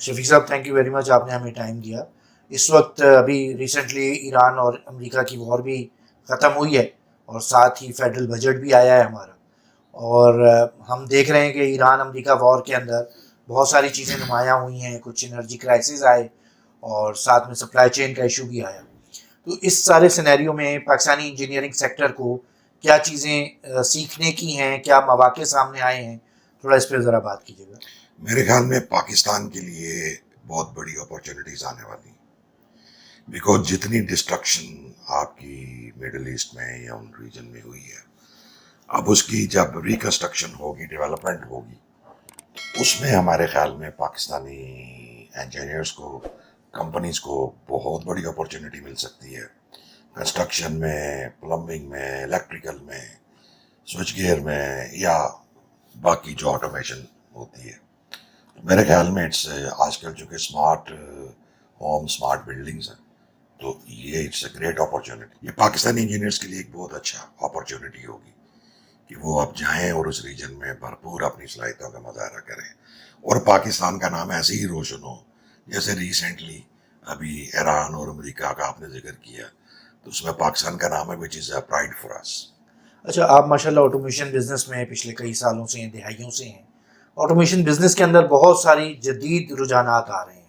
شفیق صاحب thank you very much, آپ نے ہمیں ٹائم دیا. اس وقت ابھی ریسنٹلی ایران اور امریکہ کی وار بھی ختم ہوئی ہے، اور ساتھ ہی فیڈرل بجٹ بھی آیا ہے ہمارا. اور ہم دیکھ رہے ہیں کہ ایران امریکہ وار کے اندر بہت ساری چیزیں نمایاں ہوئی ہیں، کچھ انرجی کرائسس آئے اور ساتھ میں سپلائی چین کا ایشو بھی آیا. تو اس سارے سینیریو میں پاکستانی انجینئرنگ سیکٹر کو کیا چیزیں سیکھنے کی ہیں، کیا مواقع سامنے آئے ہیں، تھوڑا اس پہ ذرا بات کیجیے گا. میرے خیال میں پاکستان کے لیے بہت بڑی اپارچونیٹیز آنے والی ہیں، بیکاز جتنی ڈسٹرکشن آپ کی مڈل ایسٹ میں یا ان ریجن میں ہوئی ہے، اب اس کی جب ریکنسٹرکشن ہوگی، ڈیولپمنٹ ہوگی، اس میں ہمارے خیال میں پاکستانی انجینئرس کو، کمپنیز کو بہت بڑی اپارچونیٹی مل سکتی ہے. کنسٹرکشن میں، پلمبنگ میں، الیکٹریکل میں، سوئچ گیئر میں، یا باقی جو آٹومیشن ہوتی ہے. میرے خیال میں آج کل چونکہ اسمارٹ ہوم، اسمارٹ بلڈنگز ہیں، تو یہ اٹس اے گریٹ اپارچونیٹی. یہ پاکستانی انجینئرس کے لیے ایک بہت اچھا اپارچونیٹی ہوگی کہ وہ اب جائیں اور اس ریجن میں بھرپور اپنی صلاحیتوں کا مظاہرہ کریں، اور پاکستان کا نام ایسے ہی روشن ہو. جیسے ریسنٹلی ابھی ایران اور امریکہ کا آپ نے ذکر کیا، تو اس میں پاکستان کا نام ہے وچ از اے پرائڈ فار اس. اچھا، آپ ماشاء اللہ آٹومیشن بزنس میں پچھلے کئی سالوں سے ہیں، دہائیوں سے ہیں. آٹومیشن بزنس کے اندر بہت ساری جدید رجحانات آ رہے ہیں.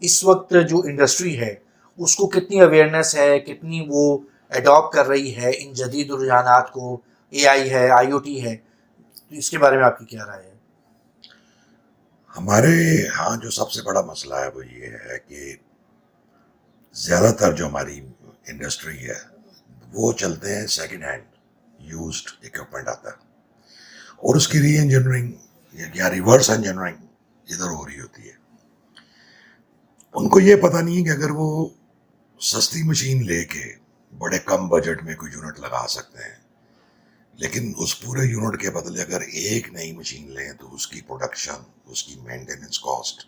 اس وقت جو انڈسٹری ہے اس کو کتنی اویئرنیس ہے، کتنی وہ اڈاپٹ کر رہی ہے ان جدید رجحانات کو؟ اے آئی ہے، آئی او ٹی ہے، تو اس کے بارے میں آپ کی کیا رائے ہے؟ ہمارے ہاں جو سب سے بڑا مسئلہ ہے وہ یہ ہے کہ زیادہ تر جو ہماری انڈسٹری ہے وہ چلتے ہیں سیکنڈ ہینڈ یوزڈ اکوپمنٹ آتا ہے، اور اس کی ری انجینئرنگ یا ریورس انجینئرنگ ادھر ہو رہی ہوتی ہے. ان کو یہ پتہ نہیں ہے کہ اگر وہ سستی مشین لے کے بڑے کم بجٹ میں کوئی یونٹ لگا سکتے ہیں، لیکن اس پورے یونٹ کے بدلے اگر ایک نئی مشین لیں تو اس کی پروڈکشن، اس کی مینٹیننس کاسٹ،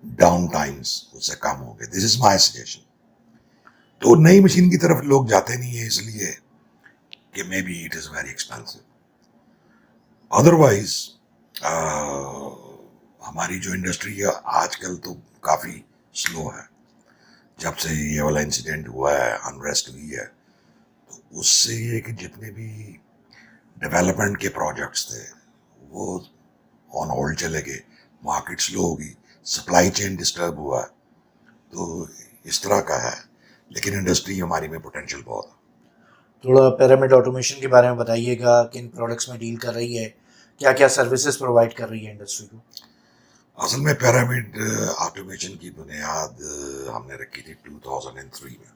ڈاؤن ٹائمز اس سے کم ہوں گے. دس از مائی سجیشن. تو نئی مشین کی طرف لوگ جاتے نہیں ہیں، اس لیے کہ maybe it is very expensive. Otherwise ہماری جو انڈسٹری ہے آج کل تو کافی سلو ہے. جب سے یہ والا انسیڈنٹ ہوا ہے، انریسٹ ہوئی ہے، تو اس سے یہ کہ جتنے بھی ڈیولپمنٹ کے پروجیکٹس تھے وہ آن ہولڈ چلے گئے. مارکیٹ سلو ہوگی، سپلائی چین ڈسٹرب ہوا، تو اس طرح کا ہے. لیکن انڈسٹری ہماری میں پوٹینشیل بہت ہے. تھوڑا پیرامڈ آٹومیشن کے بارے میں بتائیے گا، کن پروڈکٹس میں ڈیل کر رہی ہے، کیا کیا سروسز پرووائڈ کر رہی ہے انڈسٹری کو؟ اصل میں پیرامڈ آٹومیشن کی بنیاد ہم نے رکھی تھی 2003 میں.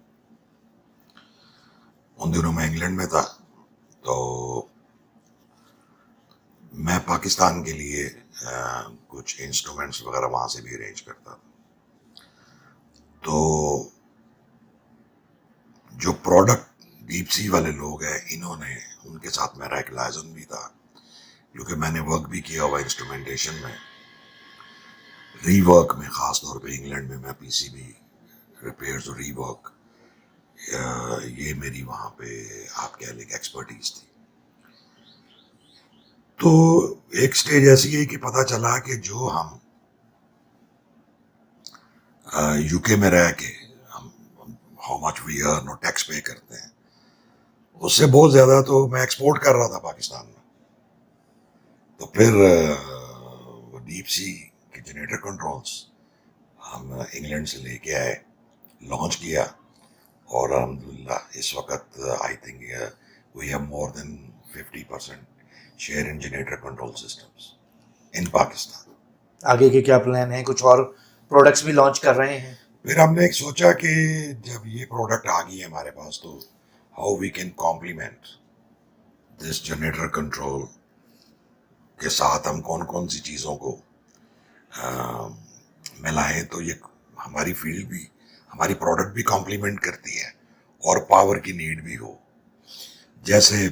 ان دنوں میں انگلینڈ میں تھا، تو میں پاکستان کے لیے کچھ انسٹرومنٹس وغیرہ وہاں سے بھی ارینج کرتا تھا. تو جو پروڈکٹ ڈیپ سی والے لوگ ہیں، انہوں نے، ان کے ساتھ میرا ایک لائزن بھی تھا، کیونکہ میں نے ورک بھی کیا ہوا انسٹرومنٹیشن میں، ری ورک میں. خاص طور پہ انگلینڈ میں پی سی بی ریپیئرز اور ری ورک، یہ میری وہاں پہ آپ کہہ لیں کہ ایکسپرٹیز تھی. تو ایک سٹیج ایسی ہے کہ پتہ چلا کہ جو ہم یو کے میں رہ کے ہم ہاؤ مچ وی ارن اور ٹیکس پے کرتے ہیں، اس سے بہت زیادہ تو میں ایکسپورٹ کر رہا تھا پاکستان میں. تو پھر ڈیپ سی کے جنریٹر کنٹرولز ہم انگلینڈ سے لے کے آئے، لانچ کیا، اور الحمدللہ اس وقت I think we have more than 50% share in generator control systems in Pakistan. آگے کے کیا پلان ہیں؟ کچھ اور پروڈکٹس بھی لانچ کر رہے ہیں؟ پھر ہم نے ایک سوچا کہ جب یہ پروڈکٹ آ گئی ہے ہمارے پاس، تو how we can complement this generator control کے ساتھ ہم کون کون سی چیزوں کو ملائیں تو یہ ہماری فیلڈ بھی، ہماری پروڈکٹ بھی کمپلیمنٹ کرتی ہے اور پاور کی نیڈ بھی ہو. جیسے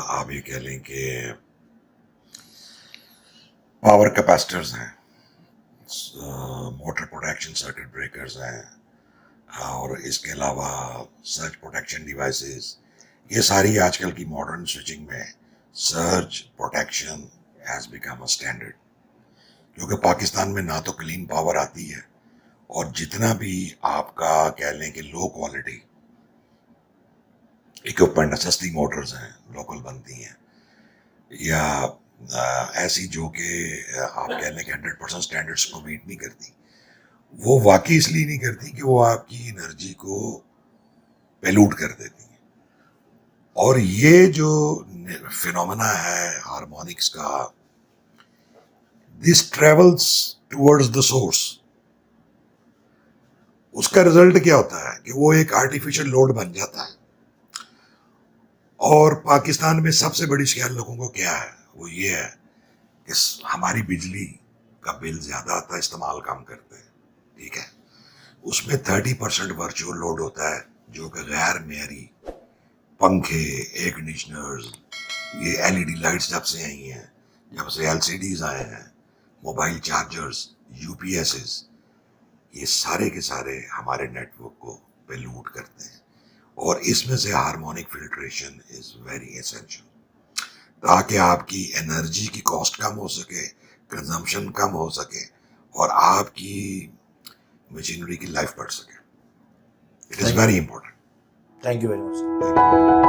آپ یہ کہہ لیں کہ پاور کیپیسٹرز ہیں، موٹر پروٹیکشن سرکٹ بریکرز ہیں، اور اس کے علاوہ سرج پروٹیکشن ڈیوائسز. یہ ساری آج کل کی ماڈرن سوئچنگ میں سرج protection has become a standard. کیونکہ پاکستان میں نہ تو کلین پاور آتی ہے اور جتنا بھی آپ کا کہہ لیں کہ لو کوالٹی اکوپمنٹ سستی موٹرز ہیں لوکل بنتی ہیں یا ایسی جو کہ آپ کہہ لیں کہ 100% اسٹینڈرڈس کو میٹ نہیں کرتی, وہ واقعی اس لیے نہیں کرتی کہ وہ آپ کی انرجی کو پیلوٹ کر دیتی ہیں. اور یہ جو فینومنا ہے ہارمونکس کا, دس ٹریولز ٹورڈز دا سورس. اس کا رزلٹ کیا ہوتا ہے کہ وہ ایک آرٹیفیشل لوڈ بن جاتا ہے. اور پاکستان میں سب سے بڑی شکایت لوگوں کو کیا ہے, وہ یہ ہے کہ ہماری بجلی کا بل زیادہ آتا ہے, استعمال کم کرتے ہیں, ٹھیک ہے. اس میں 30% ورچوئل لوڈ ہوتا ہے جو کہ غیر معیاری پنکھے, ایئر کنڈیشنرز, یہ LED لائٹس جب سے آئی ہیں, جب سے LCDs آئے ہیں, موبائل چارجرز, UPSs, یہ سارے کے سارے ہمارے نیٹ ورک کو پیلوٹ کرتے ہیں. اور اس میں سے harmonic filtration is very essential تاکہ آپ کی انرجی کی کاسٹ کم ہو سکے, کنزمپشن کم ہو سکے اور آپ کی مشینری کی لائف بڑھ سکے. It is very important. Thank you very much.